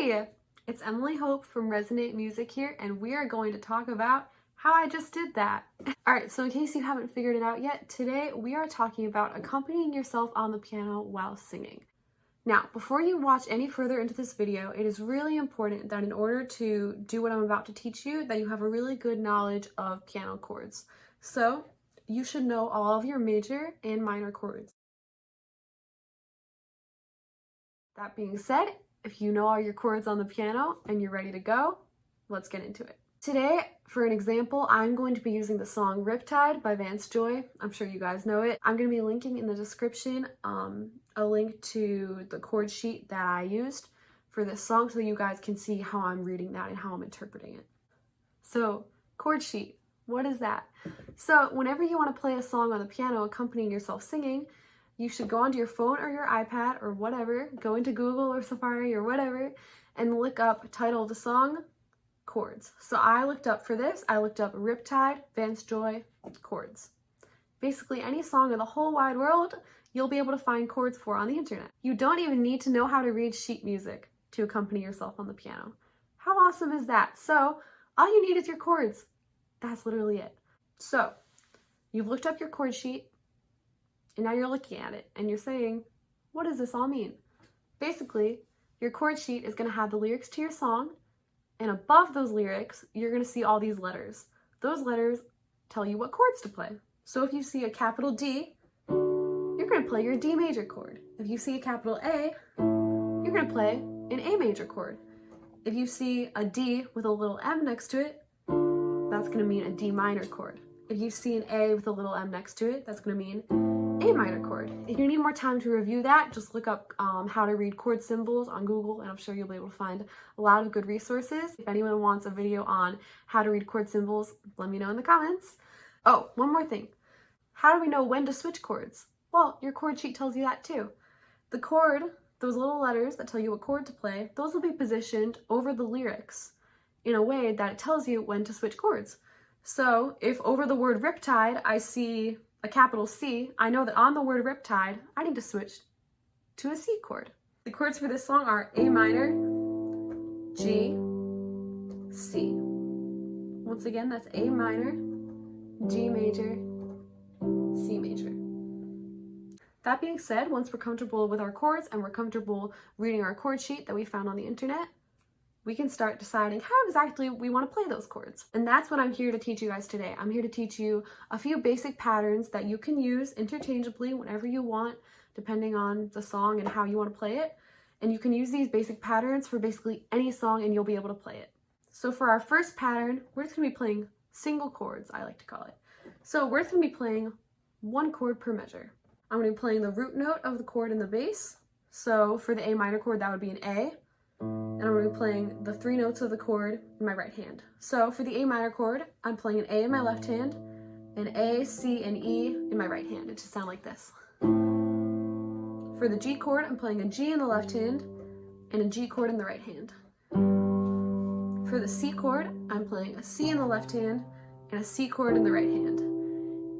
Hey, it's Emily Hope from Resonate Music here, and we are going to talk about how I just did that. Alright, so in case you haven't figured it out yet, today we are talking about accompanying yourself on the piano while singing. Now, before you watch any further into this video, it is really important that in order to do what I'm about to teach you, that you have a really good knowledge of piano chords. So, you should know all of your major and minor chords. That being said, if you know all your chords on the piano and you're ready to go, let's get into it. Today, for an example, I'm going to be using the song Riptide by Vance Joy. I'm sure you guys know it. I'm going to be linking in the description a link to the chord sheet that I used for this song so you guys can see how I'm reading that and how I'm interpreting it. So, chord sheet, what is that? So, whenever you want to play a song on the piano accompanying yourself singing, you should go onto your phone or your iPad or whatever, go into Google or Safari or whatever, and look up title of the song, chords. So I looked up for this, I looked up Riptide, Vance Joy, chords. Basically any song in the whole wide world, you'll be able to find chords for on the internet. You don't even need to know how to read sheet music to accompany yourself on the piano. How awesome is that? So all you need is your chords. That's literally it. So you've looked up your chord sheet, and now you're looking at it and you're saying, what does this all mean? Basically, your chord sheet is going to have the lyrics to your song, and above those lyrics, you're going to see all these letters. Those letters tell you what chords to play. So if you see a capital D, you're going to play your D major chord. If you see a capital A, you're going to play an A major chord. If you see a D with a little M next to it, that's going to mean a D minor chord. If you see an A with a little M next to it, that's going to mean A minor chord. If you need more time to review that, just look up how to read chord symbols on Google, and I'm sure you'll be able to find a lot of good resources. If anyone wants a video on how to read chord symbols, let me know in the comments. Oh, one more thing. How do we know when to switch chords? Well, your chord sheet tells you that too. The chord, those little letters that tell you what chord to play, those will be positioned over the lyrics in a way that it tells you when to switch chords. So if over the word Riptide I see a capital C, I know that on the word Riptide, I need to switch to a C chord. The chords for this song are A minor, G, C. Once again, that's A minor, G major, C major. That being said, once we're comfortable with our chords and we're comfortable reading our chord sheet that we found on the internet, we can start deciding how exactly we want to play those chords. And that's what I'm here to teach you guys today. I'm here to teach you a few basic patterns that you can use interchangeably whenever you want, depending on the song and how you want to play it. And you can use these basic patterns for basically any song and you'll be able to play it. So for our first pattern, we're just going to be playing single chords, I like to call it. So we're just going to be playing one chord per measure. I'm going to be playing the root note of the chord in the bass. So for the A minor chord, that would be an A. And I'm going to be playing the three notes of the chord in my right hand. So for the A minor chord, I'm playing an A in my left hand, an A, C, and E in my right hand. It should sound like this. For the G chord, I'm playing a G in the left hand and a G chord in the right hand. For the C chord, I'm playing a C in the left hand and a C chord in the right hand.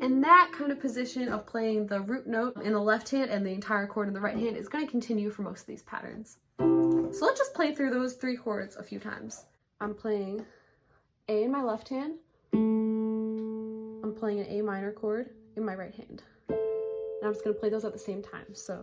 And that kind of position of playing the root note in the left hand and the entire chord in the right hand is going to continue for most of these patterns. So let's just play through those three chords a few times. I'm playing A in my left hand. I'm playing an A minor chord in my right hand. And I'm just going to play those at the same time. So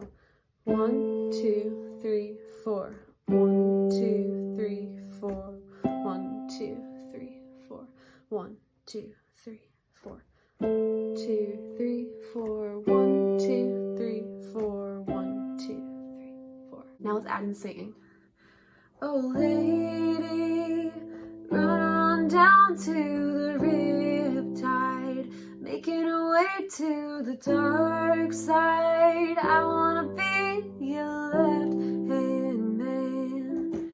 1, 2, 3, 4. 1, 2, 3, 4. 1, 2, 3, 4. 1, 2, 3, 4. 2, 3, 4. 1, 2, 3, 4. 1, 2, 3, 4. Now let's add in singing. Oh lady, run on down to the riptide, making her way to the dark side. I wanna be your left-hand man.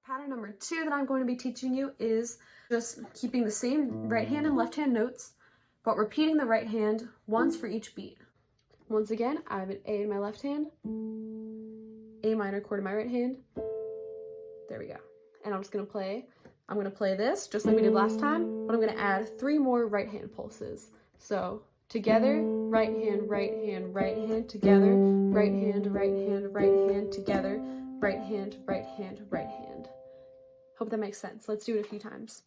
Pattern number 2 that I'm going to be teaching you is just keeping the same right hand and left hand notes, but repeating the right hand once for each beat. Once again, I have an A in my left hand, A minor chord in my right hand. There we go. And I'm going to play this just like we did last time, but I'm going to add 3 more right hand pulses. So together, right hand, right hand, right hand, together, right hand, right hand, right hand, together, right hand, right hand, right hand. Hope that makes sense. Let's do it a few times.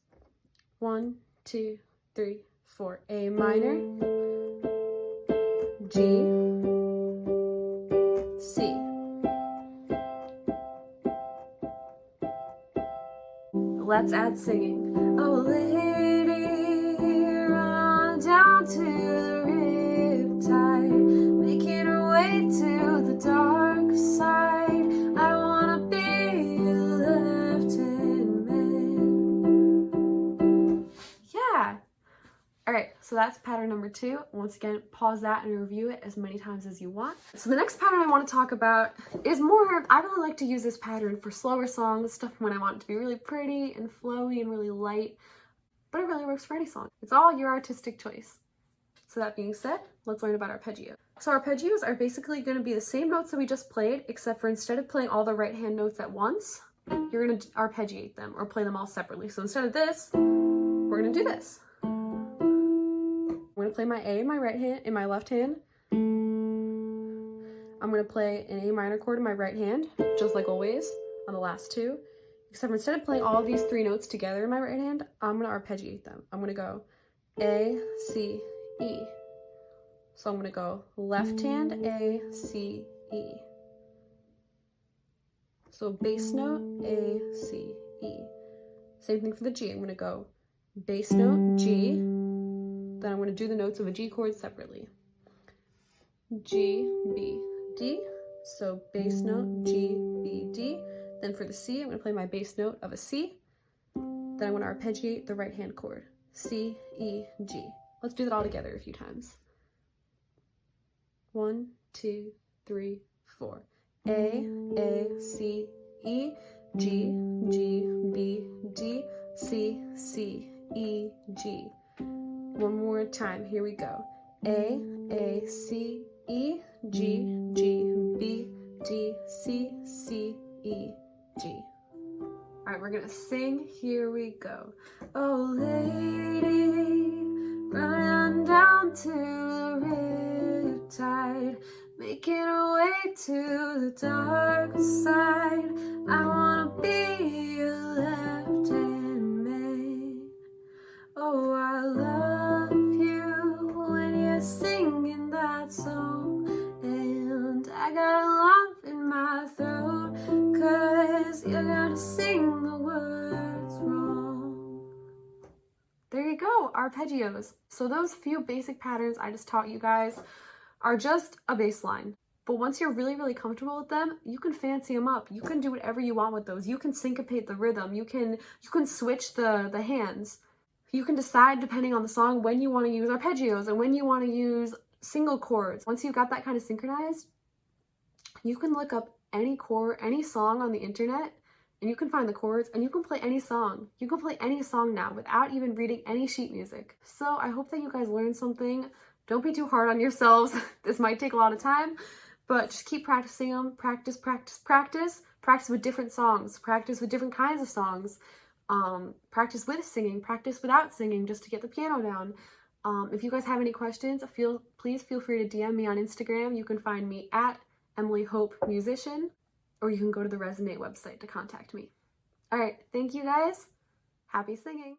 1, 2, 3, 4. A minor, G, C. Let's add singing. Oh, lady, run down to the riptide, making her way to the dark side. I wanna be a left-hand man. Yeah. All right, so that's pattern number 2. Once again, pause that and review it as many times as you want. So the next pattern I want to talk about is more, I really like to use this pattern for slower songs, stuff when I want it to be really pretty and flowy and really light, but it really works for any song. It's all your artistic choice. So that being said, let's learn about arpeggios. So arpeggios are basically going to be the same notes that we just played, except for instead of playing all the right hand notes at once, you're going to arpeggiate them or play them all separately. So instead of this, we're going to do this. I'm going to play my A in my right hand, in my left hand. I'm going to play an A minor chord in my right hand, just like always on the last 2. Except for instead of playing all of these 3 notes together in my right hand, I'm going to arpeggiate them. I'm going to go A, C, E. So I'm going to go left hand, A, C, E. So bass note, A, C, E. Same thing for the G. I'm going to go bass note, G. Then I'm going to do the notes of a G chord separately. G, B, D. So bass note, G, B, D. Then for the C, I'm going to play my bass note of a C. Then I'm going to arpeggiate the right hand chord. C, E, G. Let's do that all together a few times. 1, 2, 3, 4. A, C, E, G, G, B, D, C, C, E, G. One more time, here we go. A, C, E, G, G, B, D, C, C, E, G. All right, we're gonna sing, here we go. Oh, lady, run down to the riptide, making her way to the dark side. I wanna be a left-hand man. Oh, I love you when you're singing that song, and I got a lump in my throat, 'cause you're gonna sing the words wrong. There you go, arpeggios. So those few basic patterns I just taught you guys are just a baseline. But once you're really, really comfortable with them, you can fancy them up. You can do whatever you want with those. You can syncopate the rhythm. You can switch the hands. You can decide, depending on the song, when you want to use arpeggios and when you want to use single chords. Once you've got that kind of synchronized, you can look up any chord, any song on the internet, and you can find the chords, and you can play any song. You can play any song now without even reading any sheet music. So I hope that you guys learned something. Don't be too hard on yourselves. This might take a lot of time, but just keep practicing them. Practice, practice, practice. Practice with different songs. Practice with different kinds of songs. Practice with singing, practice without singing, just to get the piano down. If you guys have any questions, please feel free to DM me on Instagram. You can find me at Emily Hope Musician, or you can go to the Resonate website to contact me. All right, thank you guys. Happy singing.